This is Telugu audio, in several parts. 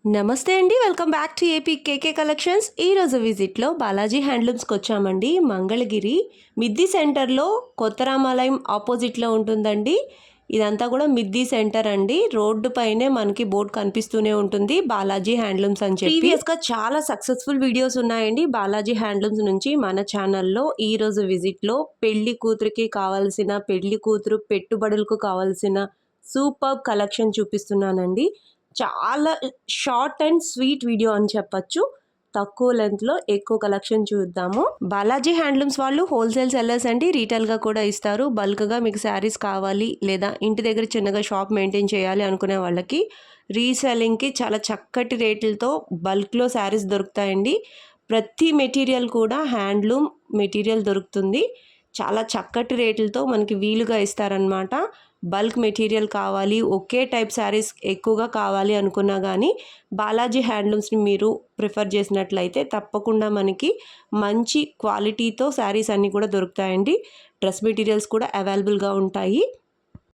నమస్తే అండి. Welcome back to AP KK collections. ఈరోజు విజిట్‌లో బాలాజీ హ్యాండ్లూమ్స్‌కి వచ్చామండి. మంగళగిరి మిద్ది సెంటర్‌లో కొత్త రామాలయం ఆపోజిట్‌లో ఉంటుందండి. ఇదంతా కూడా మిద్ది సెంటర్ అండి. రోడ్డు పైనే మనకి బోర్డ్ కనిపిస్తూనే ఉంటుంది బాలాజీ హ్యాండ్లూమ్స్ అని చెప్పి. ప్రీవియస్‌గా చాలా సక్సెస్‌ఫుల్ వీడియోస్ ఉన్నాయండి బాలాజీ హ్యాండ్లూమ్స్ నుంచి మన ఛానల్‌లో. ఈరోజు విజిట్‌లో పెళ్లి కూతురికి కావాల్సిన, పెళ్లి కూతురు పెట్టుబడులకు కావాల్సిన సూపర్బ్ కలెక్షన్ చూపిస్తున్నానండి. చాలా షార్ట్ అండ్ స్వీట్ వీడియో అని చెప్పొచ్చు. తక్కువ లెంత్లో ఎక్కువ కలెక్షన్ చూద్దాము. బాలాజీ హ్యాండ్లూమ్స్ వాళ్ళు హోల్సేల్ సెల్లర్స్ అండి. రీటైల్గా కూడా ఇస్తారు. బల్క్గా మీకు శారీస్ కావాలి లేదా ఇంటి దగ్గర చిన్నగా షాప్ మెయింటైన్ చేయాలి అనుకునే వాళ్ళకి రీసెల్లింగ్కి చాలా చక్కటి రేట్లతో బల్క్లో శారీస్ దొరుకుతాయండి. ప్రతి మెటీరియల్ కూడా హ్యాండ్లూమ్ మెటీరియల్ దొరుకుతుంది. చాలా చక్కటి రేట్లతో మనకి వీలుగా ఇస్తారనమాట. బల్క్ మెటీరియల్ కావాలి, ఒకే టైప్ శారీస్ ఎక్కువగా కావాలి అనుకున్నా కానీ బాలాజీ హ్యాండ్లూమ్స్ని మీరు ప్రిఫర్ చేసినట్లయితే తప్పకుండా మనకి మంచి క్వాలిటీతో శారీస్ అన్నీ కూడా దొరుకుతాయండి. డ్రెస్ మెటీరియల్స్ కూడా అవైలబుల్గా ఉంటాయి.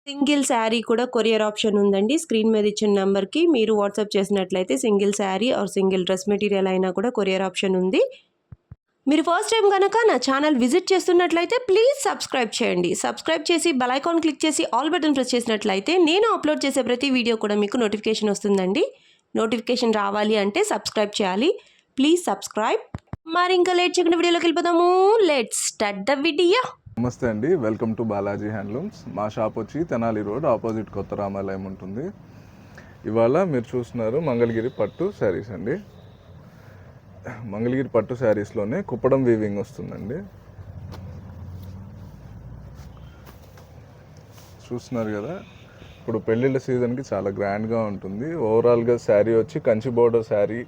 సింగిల్ శారీ కూడా కొరియర్ ఆప్షన్ ఉందండి. స్క్రీన్ మీద ఇచ్చిన నెంబర్కి మీరు వాట్సాప్ చేసినట్లయితే single sari or single dress material అయినా కూడా కొరియర్ ఆప్షన్ ఉంది. మీరు ఫస్ట్ టైం కనుక నా ఛానల్ విజిట్ చేస్తున్నట్లయితే ప్లీజ్ సబ్స్క్రైబ్ చేయండి. సబ్స్క్రైబ్ చేసి బెల్ ఐకాన్ క్లిక్ చేసి ఆల్ బటన్ ప్రెస్ చేసినట్లయితే నేను అప్లోడ్ చేసే ప్రతి వీడియో కూడా మీకు నోటిఫికేషన్ వస్తుందండి. నోటిఫికేషన్ రావాలి అంటే సబ్స్క్రైబ్ చేయాలి. Please subscribe. మరి ఇంకా లేట్ చేయకుండా వీడియోలోకి వెళ్ళిపోదాము. Let's start the video. నమస్తే అండి, వెల్కమ్ టు బాలాజీ హ్యాండ్లూమ్స్. మా షాప్ వచ్చి తెనాలి రోడ్ ఆపోజిట్ కొత్త రామాలయం ఉంటుంది. ఇవాళ మీరు చూస్తున్నారు మంగళగిరి పట్టు శారీస్ అండి. మంగళగిరి పట్టు శారీస్లోనే కుప్పడం వీవింగ్ వస్తుందండి. చూస్తున్నారు కదా, ఇప్పుడు పెళ్ళిళ్ళ సీజన్కి చాలా గ్రాండ్గా ఉంటుంది. ఓవరాల్గా శారీ వచ్చి Kanchi border sari,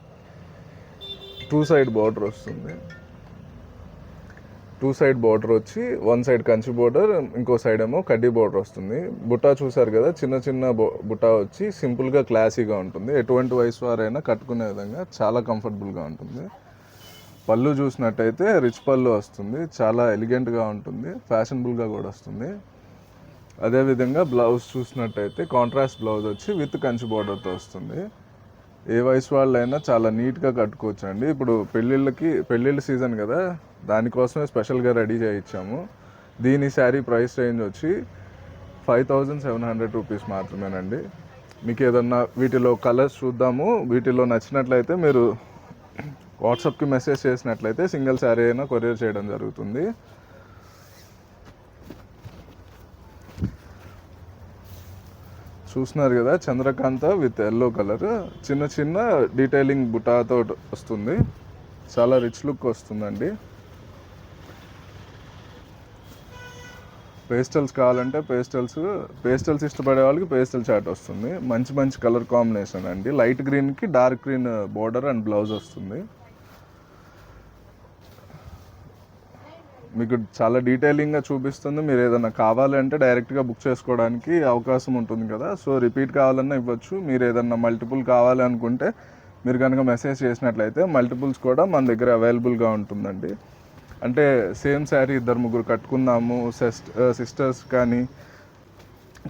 2 side border వస్తుంది. 2 సైడ్ బోర్డర్ వచ్చి 1 సైడ్ కంచి బోర్డర్, ఇంకో సైడ్ ఏమో కడ్డీ బోర్డర్ వస్తుంది. బుట్టా చూసారు కదా, చిన్న చిన్న బుట్టా వచ్చి సింపుల్గా క్లాసీగా ఉంటుంది. ఎటువంటి వయసు వారైనా కట్టుకునే విధంగా చాలా కంఫర్టబుల్గా ఉంటుంది. పళ్ళు చూసినట్టయితే రిచ్ పళ్ళు వస్తుంది, చాలా ఎలిగెంట్గా ఉంటుంది, ఫ్యాషనబుల్గా కూడా వస్తుంది. అదేవిధంగా బ్లౌజ్ చూసినట్టయితే కాంట్రాస్ట్ బ్లౌజ్ వచ్చి విత్ కంచి బోర్డర్తో వస్తుంది. ఏ వయసు వాళ్ళైనా చాలా నీట్గా కట్టుకోవచ్చు అండి. ఇప్పుడు పెళ్ళిళ్ళ సీజన్ కదా, దానికోసమే స్పెషల్గా రెడీ చేయించాము. దీని శారీ ప్రైస్ రేంజ్ వచ్చి 5700 రూపీస్ మాత్రమేనండి. మీకు ఏదన్నా వీటిలో కలర్స్ చూద్దాము, వీటిలో నచ్చినట్లయితే మీరు వాట్సాప్కి మెసేజ్ చేసినట్లయితే సింగిల్ శారీ అయినా కొరియర్ చేయడం జరుగుతుంది. చూస్తున్నారు కదా, చంద్రకాంత విత్ ఎల్లో కలర్, చిన్న చిన్న డీటెయిలింగ్ బుటాతో వస్తుంది. చాలా రిచ్ లుక్ వస్తుందండి. పేస్టల్స్ కావాలంటే పేస్టల్స్ ఇష్టపడే వాళ్ళకి పేస్టల్ చాట్ వస్తుంది. మంచి మంచి కలర్ కాంబినేషన్ అండి. లైట్ గ్రీన్కి dark green border and blouse వస్తుంది. మీకు చాలా డీటెయిలింగ్గా చూపిస్తుంది. మీరు ఏదైనా కావాలంటే డైరెక్ట్గా బుక్ చేసుకోవడానికి అవకాశం ఉంటుంది కదా, సో రిపీట్ కావాలన్నా ఇవ్వచ్చు. మీరు ఏదన్నా మల్టిపుల్ కావాలి అనుకుంటే మీరు కనుక మెసేజ్ చేసినట్లయితే మల్టిపుల్స్ కూడా మన దగ్గర అవైలబుల్గా ఉంటుందండి. అంటే సేమ్ శారీ 2-3 కట్టుకుందాము, సిస్టర్స్ కానీ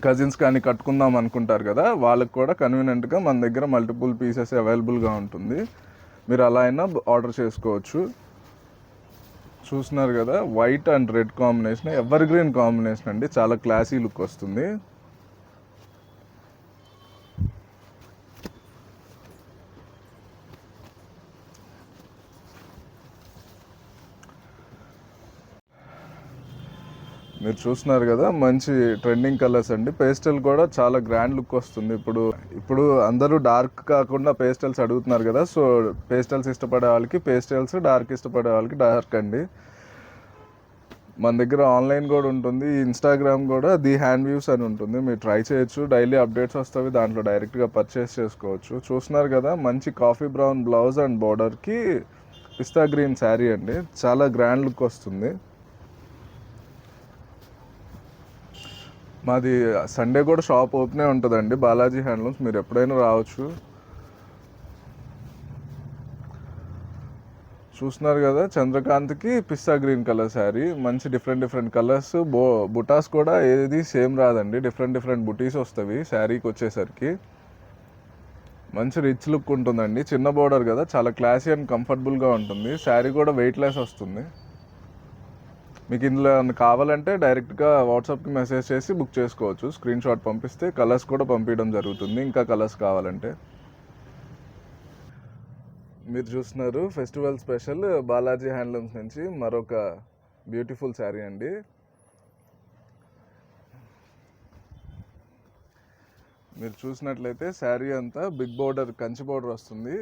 కజిన్స్ కానీ కట్టుకుందాం అనుకుంటారు కదా, వాళ్ళకి కూడా కన్వీనియంట్గా మన దగ్గర మల్టిపుల్ పీసెస్ అవైలబుల్గా ఉంటుంది. మీరు అలా అయినా ఆర్డర్ చేసుకోవచ్చు. చూస్తున్నారు కదా, white and red combination, ever green combination అండి. చాలా క్లాసీ లుక్ వస్తుంది. మీరు చూస్తున్నారు కదా, మంచి ట్రెండింగ్ కలర్స్ అండి. పేస్టల్ కూడా చాలా గ్రాండ్ లుక్ వస్తుంది. ఇప్పుడు అందరూ డార్క్ కాకుండా పేస్టల్స్ అడుగుతున్నారు కదా, సో పేస్టల్స్ ఇష్టపడే వాళ్ళకి పేస్టల్స్, డార్క్ ఇష్టపడే వాళ్ళకి డార్క్ అండి. మన దగ్గర ఆన్లైన్ కూడా ఉంటుంది, ఇన్స్టాగ్రామ్ కూడా ది హ్యాండ్ వ్యూస్ అని ఉంటుంది. మీరు ట్రై చేయొచ్చు, డైలీ అప్డేట్స్ వస్తాయి, దాంట్లో డైరెక్ట్గా పర్చేస్ చేసుకోవచ్చు. చూస్తున్నారు కదా, మంచి కాఫీ బ్రౌన్ బ్లౌజ్ అండ్ బోర్డర్కి పిస్తా గ్రీన్ శారీ అండి. చాలా గ్రాండ్ లుక్ వస్తుంది. మాది సండే కూడా షాప్ ఓపెనే ఉంటుందండి, బాలాజీ హ్యాండ్లూమ్స్. మీరు ఎప్పుడైనా రావచ్చు. చూస్తున్నారు కదా, చంద్రకాంత్కి పిస్తా గ్రీన్ కలర్ శారీ, మంచి డిఫరెంట్ కలర్స్. బుటాస్ కూడా ఏది సేమ్ రాదండి, డిఫరెంట్ బుటీస్ వస్తాయి శారీకి వచ్చేసరికి. మంచి రిచ్ లుక్ ఉంటుందండి. చిన్న బోర్డర్ కదా, చాలా క్లాసీ అండ్ కంఫర్టబుల్గా ఉంటుంది. శారీ కూడా వెయిట్లెస్ వస్తుంది. మీకు ఇందులో ఏమన్నా కావాలంటే డైరెక్ట్గా వాట్సాప్కి మెసేజ్ చేసి బుక్ చేసుకోవచ్చు. స్క్రీన్ షాట్ పంపిస్తే కలర్స్ కూడా పంపించడం జరుగుతుంది. ఇంకా కలర్స్ కావాలంటే. మీరు చూస్తున్నారు ఫెస్టివల్ స్పెషల్ బాలాజీ హ్యాండ్లూమ్స్ నుంచి మరొక బ్యూటిఫుల్ శారీ అండి. మీరు చూసినట్లయితే శారీ అంతా బిగ్ బోర్డర్, కంచి బోర్డర్ వస్తుంది.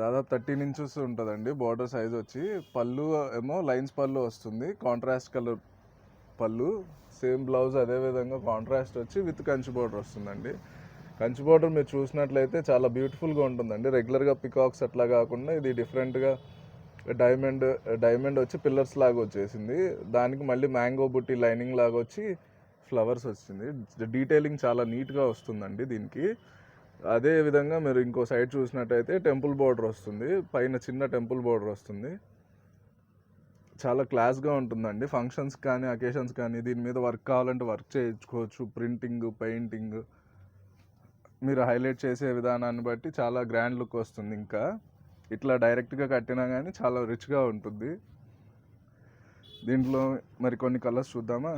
దాదాపు 13 ఇంచెస్ ఉంటుందండి బోర్డర్ సైజ్ వచ్చి. పళ్ళు ఏమో లైన్స్ పళ్ళు వస్తుంది, కాంట్రాస్ట్ కలర్ పళ్ళు. సేమ్ బ్లౌజ్ అదేవిధంగా కాంట్రాస్ట్ వచ్చి విత్ కంచి బోర్డర్ వస్తుందండి. కంచి బోర్డర్ మీరు చూసినట్లయితే చాలా బ్యూటిఫుల్గా ఉంటుందండి. రెగ్యులర్గా పికాక్స్ అట్లా కాకుండా ఇది డిఫరెంట్గా డైమండ్ వచ్చి పిల్లర్స్ లాగా వచ్చేసింది. దానికి మళ్ళీ మ్యాంగో బుట్టి లైనింగ్ లాగా వచ్చి ఫ్లవర్స్ వచ్చింది. డీటెయిలింగ్ చాలా నీట్గా వస్తుందండి దీనికి. అదే విధంగా మీరు ఇంకో సైడ్ చూసినట్టయితే టెంపుల్ బోర్డర్ వస్తుంది, పైన చిన్న టెంపుల్ బోర్డర్ వస్తుంది. చాలా క్లాస్గా ఉంటుందండి. ఫంక్షన్స్ కానీ అకేషన్స్ కానీ దీని మీద వర్క్ కావాలంటే వర్క్ చేయించుకోవచ్చు. ప్రింటింగ్, పెయింటింగ్ మీరు హైలైట్ చేసే విధానాన్ని బట్టి చాలా గ్రాండ్ లుక్ వస్తుంది. ఇంకా ఇట్లా డైరెక్ట్గా కట్టినా కానీ చాలా రిచ్గా ఉంటుంది. దీంట్లో మరి కొన్ని కలర్స్ చూద్దామా.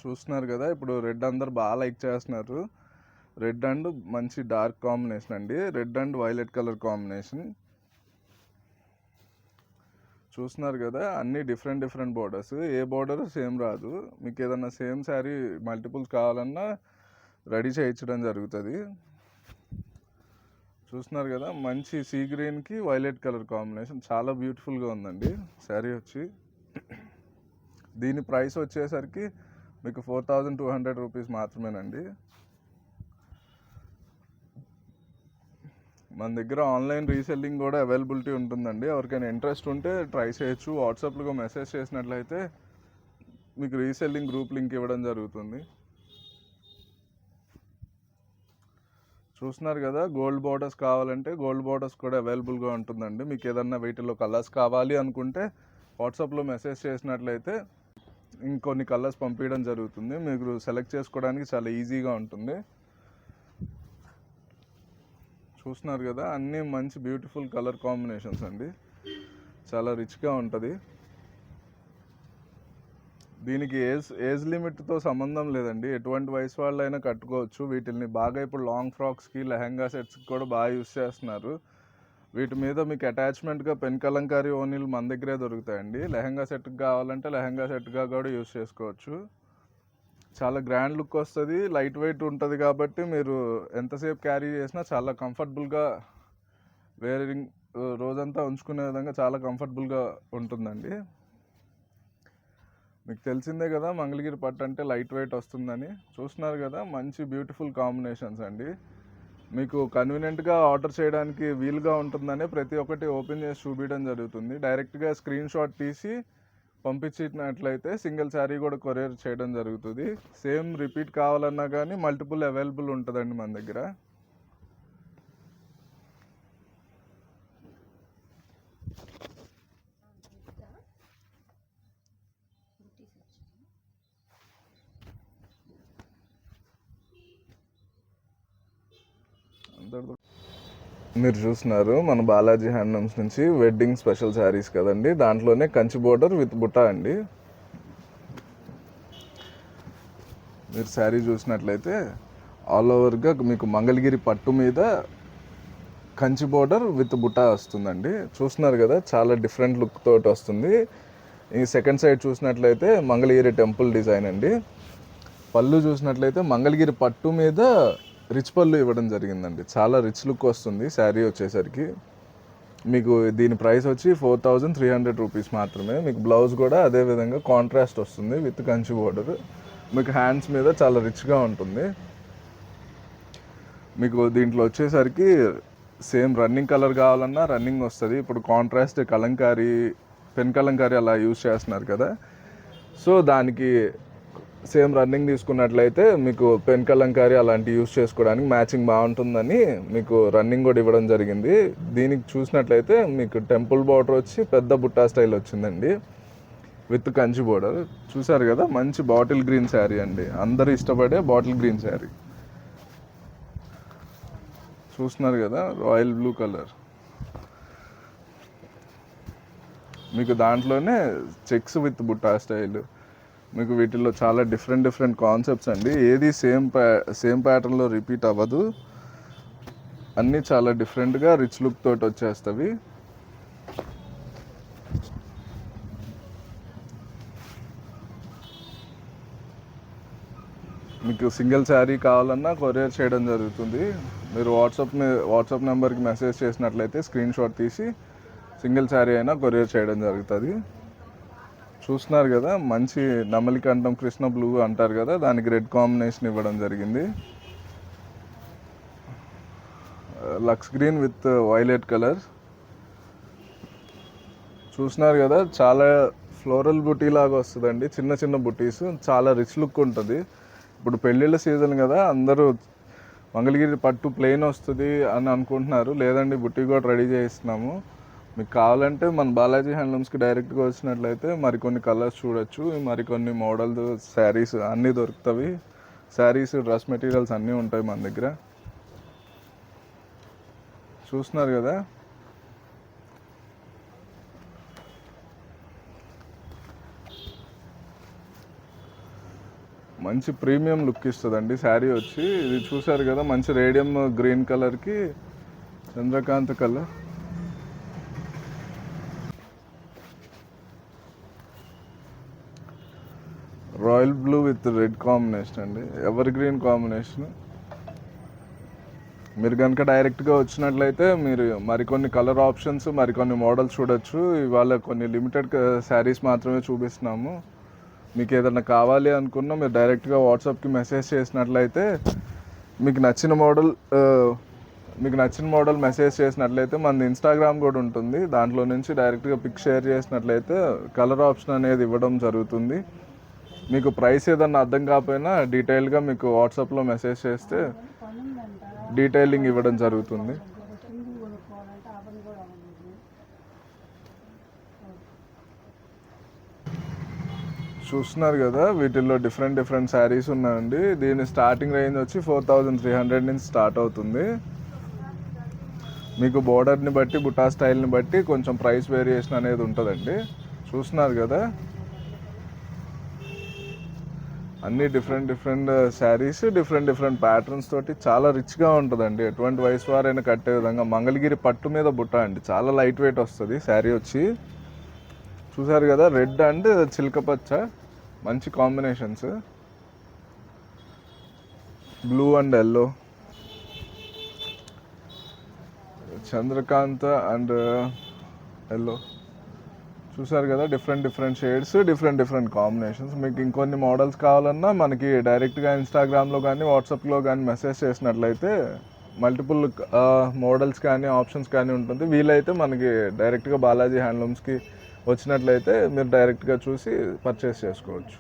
చూస్తున్నారు కదా, ఇప్పుడు రెడ్ అందరు బాగా లైక్ చేస్తున్నారు. రెడ్ అండ్ మంచి డార్క్ కాంబినేషన్ అండి. Red and violet colour combination చూస్తున్నారు కదా. అన్నీ డిఫరెంట్ బోర్డర్స్. ఏ బోర్డర్ సేమ్ రాదు. మీకు ఏదన్నా సేమ్ శారీ మల్టిపుల్స్ కావాలన్నా రెడీ చేయించడం జరుగుతుంది. చూస్తున్నారు కదా, మంచి సీ గ్రీన్కి వైలెట్ కలర్ కాంబినేషన్ చాలా బ్యూటిఫుల్గా ఉందండి శారీ వచ్చి. దీని ప్రైస్ వచ్చేసరికి మీకు 4200 రూపీస్ మాత్రమేనండి. మన దగ్గర ఆన్లైన్ రీసెల్లింగ్ కూడా అవైలబిలిటీ ఉంటుందండి. ఎవరికైనా ఇంట్రెస్ట్ ఉంటే ట్రై చేయొచ్చు. వాట్సాప్లో మెసేజ్ చేసినట్లయితే మీకు రీసెల్లింగ్ గ్రూప్ లింక్ ఇవ్వడం జరుగుతుంది. చూస్తున్నారు కదా, గోల్డ్ బోర్డర్స్ కావాలంటే గోల్డ్ బోర్డర్స్ కూడా అవైలబుల్గా ఉంటుందండి. మీకు ఏదన్నా వీటిలో కలర్స్ కావాలి అనుకుంటే వాట్సాప్లో మెసేజ్ చేసినట్లయితే ఇంకొన్ని కలర్స్ పంపించడం జరుగుతుంది. మీకు సెలెక్ట్ చేసుకోవడానికి చాలా ఈజీగా ఉంటుంది. చూస్తున్నారు కదా, అన్నీ మంచి బ్యూటిఫుల్ కలర్ కాంబినేషన్స్ అండి. చాలా రిచ్గా ఉంటుంది. దీనికి ఏజ్ లిమిట్తో సంబంధం లేదండి. ఎటువంటి వయసు వాళ్ళైనా కట్టుకోవచ్చు. వీటిని బాగా ఇప్పుడు లాంగ్ ఫ్రాక్స్కి, లెహంగా సెట్స్కి కూడా బాగా యూస్ చేస్తున్నారు. వీటి మీద మీకు అటాచ్మెంట్గా పెన్ కలంకారీ ఓనీలు మన దగ్గరే దొరుకుతాయండి. లెహంగా సెట్కి కావాలంటే లెహంగా సెట్గా కూడా యూస్ చేసుకోవచ్చు. చాలా గ్రాండ్ లుక్ వస్తుంది. లైట్ వెయిట్ ఉంటుంది కాబట్టి మీరు ఎంతసేపు క్యారీ చేసినా చాలా కంఫర్టబుల్గా వేరింగ్ రోజంతా ఉంచుకునే విధంగా చాలా కంఫర్టబుల్గా ఉంటుందండి. మీకు తెలిసిందే కదా, మంగళగిరి పట్టు అంటే లైట్ వెయిట్ వస్తుందని. చూస్తున్నారు కదా, మంచి బ్యూటిఫుల్ కాంబినేషన్స్ అండి. మీకు కన్వీనియంట్గా ఆర్డర్ చేయడానికి వీలుగా ఉంటుందని ప్రతి ఒక్కటి ఓపెన్ చేసి చూపించడం జరుగుతుంది. డైరెక్ట్గా స్క్రీన్ షాట్ తీసి పంపించినట్లయితే సింగిల్ శారీ కూడా కొరియర్ చేయడం జరుగుతుంది. సేమ్ రిపీట్ కావాలన్నా కానీ మల్టిపుల్ అవైలబుల్ ఉంటుందండి మన దగ్గర. మీరు చూస్తున్నారు మన బాలాజీ హ్యాండ్లూమ్స్ నుంచి వెడ్డింగ్ స్పెషల్ శారీస్ కదండి. దాంట్లోనే కంచి బోర్డర్ విత్ బుట్ట అండి. మీరు శారీ చూసినట్లయితే ఆల్ ఓవర్గా మీకు మంగళగిరి పట్టు మీద కంచి బోర్డర్ విత్ బుట్ట వస్తుందండి. చూస్తున్నారు కదా, చాలా డిఫరెంట్ లుక్ తోటి వస్తుంది. ఈ సెకండ్ సైడ్ చూసినట్లయితే మంగళగిరి టెంపుల్ డిజైన్ అండి. పళ్ళు చూసినట్లయితే మంగళగిరి పట్టు మీద రిచ్ పళ్ళు ఇవ్వడం జరిగిందండి. చాలా రిచ్ లుక్ వస్తుంది శారీ వచ్చేసరికి. మీకు దీని ప్రైస్ వచ్చి 4300 రూపీస్ మాత్రమే. మీకు బ్లౌజ్ కూడా అదే విధంగా కాంట్రాస్ట్ వస్తుంది విత్ కంచి బోర్డర్. మీకు హ్యాండ్స్ మీద చాలా రిచ్గా ఉంటుంది. మీకు దీంట్లో వచ్చేసరికి సేమ్ రన్నింగ్ కలర్ కావాలన్నా రన్నింగ్ వస్తుంది. ఇప్పుడు కాంట్రాస్ట్ కలంకారీ, పెన్ కలంకారీ అలా యూజ్ చేస్తున్నారు కదా, సో దానికి సేమ్ రన్నింగ్ తీసుకున్నట్లయితే మీకు పెన్ కలంకారీ అలాంటివి యూస్ చేసుకోవడానికి మ్యాచింగ్ బాగుంటుందని మీకు రన్నింగ్ కూడా ఇవ్వడం జరిగింది. దీనికి చూసినట్లయితే మీకు టెంపుల్ బార్డర్ వచ్చి పెద్ద బుట్టా స్టైల్ వచ్చిందండి. With Kanchi border. చూసారు కదా, మంచి బాటిల్ గ్రీన్ శారీ అండి, అందరూ ఇష్టపడే బాటిల్ గ్రీన్ శారీ. చూస్తున్నారు కదా, రాయల్ బ్లూ కలర్. మీకు దాంట్లోనే చెక్స్ విత్ బుట్టా స్టైల్. మీకు వీటిల్లో చాలా డిఫరెంట్ కాన్సెప్ట్స్ అండి, ఏది సేమ్ ప్యాటర్న్లో రిపీట్ అవ్వదు, అన్నీ చాలా డిఫరెంట్గా రిచ్ లుక్ తోటి వచ్చేస్తవి. మీకు సింగిల్ శారీ కావాలన్నా కొరియర్ చేయడం జరుగుతుంది. మీరు వాట్సాప్ నెంబర్కి మెసేజ్ చేసినట్లయితే స్క్రీన్ షాట్ తీసి సింగిల్ శారీ అయినా కొరియర్ చేయడం జరుగుతుంది. చూస్తున్నారు కదా, మంచి నమలికంఠం కృష్ణ బ్లూ అంటారు కదా, దానికి రెడ్ కాంబినేషన్ ఇవ్వడం జరిగింది. లక్స్ గ్రీన్ విత్ వైలెట్ కలర్. చూస్తున్నారు కదా, చాలా ఫ్లోరల్ బుటీ లాగా వస్తుందండి, చిన్న బుటీస్, చాలా రిచ్ లుక్ ఉంటుంది. ఇప్పుడు పెళ్ళిళ్ళ సీజన్ కదా, అందరూ మంగళగిరి పట్టు ప్లెయిన్ వస్తుంది అని అనుకుంటున్నారు. లేదండి, బుట్టి కూడా రెడీ చేయిస్తున్నాము. మీకు కావాలంటే మన బాలాజీ హ్యాండ్లూమ్స్కి డైరెక్ట్గా వచ్చినట్లయితే మరికొన్ని కలర్స్ చూడొచ్చు, మరికొన్ని మోడల్స్, శారీస్ అన్నీ దొరుకుతాయి. శారీస్, డ్రెస్ మెటీరియల్స్ అన్నీ ఉంటాయి మన దగ్గర. చూస్తున్నారు కదా, మంచి ప్రీమియం లుక్ ఇస్తుందండి శారీ వచ్చి. ఇది చూసారు కదా, మంచి రేడియం గ్రీన్ కలర్కి Chandrakant colour, royal blue with red combination అండి, ఎవర్ గ్రీన్ కాంబినేషన్. మీరు కనుక డైరెక్ట్గా వచ్చినట్లయితే మీరు మరికొన్ని కలర్ ఆప్షన్స్, మరికొన్ని మోడల్స్ చూడొచ్చు. ఇవాళ కొన్ని లిమిటెడ్ శారీస్ మాత్రమే చూపిస్తున్నాము. మీకు ఏదైనా కావాలి అనుకున్నా మీరు డైరెక్ట్గా వాట్సాప్కి మెసేజ్ చేసినట్లయితే మీకు నచ్చిన మోడల్ మెసేజ్ చేసినట్లయితే మన ఇన్స్టాగ్రామ్ కూడా ఉంటుంది, దాంట్లో నుంచి డైరెక్ట్గా పిక్ షేర్ చేసినట్లయితే కలర్ ఆప్షన్ అనేది ఇవ్వడం జరుగుతుంది. మీకు ప్రైస్ ఏదన్నా అర్థం కాకపోయినా డీటెయిల్గా మీకు వాట్సాప్లో మెసేజ్ చేస్తే డీటెయిలింగ్ ఇవ్వడం జరుగుతుంది. చూస్తున్నారు కదా, వీటిల్లో డిఫరెంట్ శారీస్ ఉన్నాయండి. దీని స్టార్టింగ్ రేంజ్ వచ్చి 4300 నుంచి స్టార్ట్ అవుతుంది. మీకు బోర్డర్ని బట్టి, బుటా స్టైల్ని బట్టి కొంచెం ప్రైస్ వేరియేషన్ అనేది ఉంటుందండి. చూస్తున్నారు కదా, అన్నీ డిఫరెంట్ శారీస్, డిఫరెంట్ ప్యాటర్న్స్ తోటి చాలా రిచ్గా ఉంటుందండి. ఎటువంటి వయసు వారైనా కట్టే విధంగా మంగళగిరి పట్టు మీద బుట్ట అండి, చాలా లైట్ వెయిట్ వస్తుంది శారీ వచ్చి. చూసారు కదా, రెడ్ అండ్ చిలక పచ్చ మంచి combinations, blue and yellow, Chandrakanta and yellow. చూసారు కదా, డిఫరెంట్ షేడ్స్, డిఫరెంట్ కాంబినేషన్స్. మీకు ఇంకొన్ని మోడల్స్ కావాలన్నా మనకి డైరెక్ట్గా ఇన్స్టాగ్రామ్లో కానీ వాట్సాప్లో కానీ మెసేజ్ చేసినట్లయితే మల్టిపుల్ మోడల్స్ కానీ ఆప్షన్స్ కానీ ఉంటుంది. వీలైతే మనకి డైరెక్ట్గా బాలాజీ హ్యాండ్లూమ్స్కి వచ్చినట్లయితే మీరు డైరెక్ట్గా చూసి పర్చేస్ చేసుకోవచ్చు.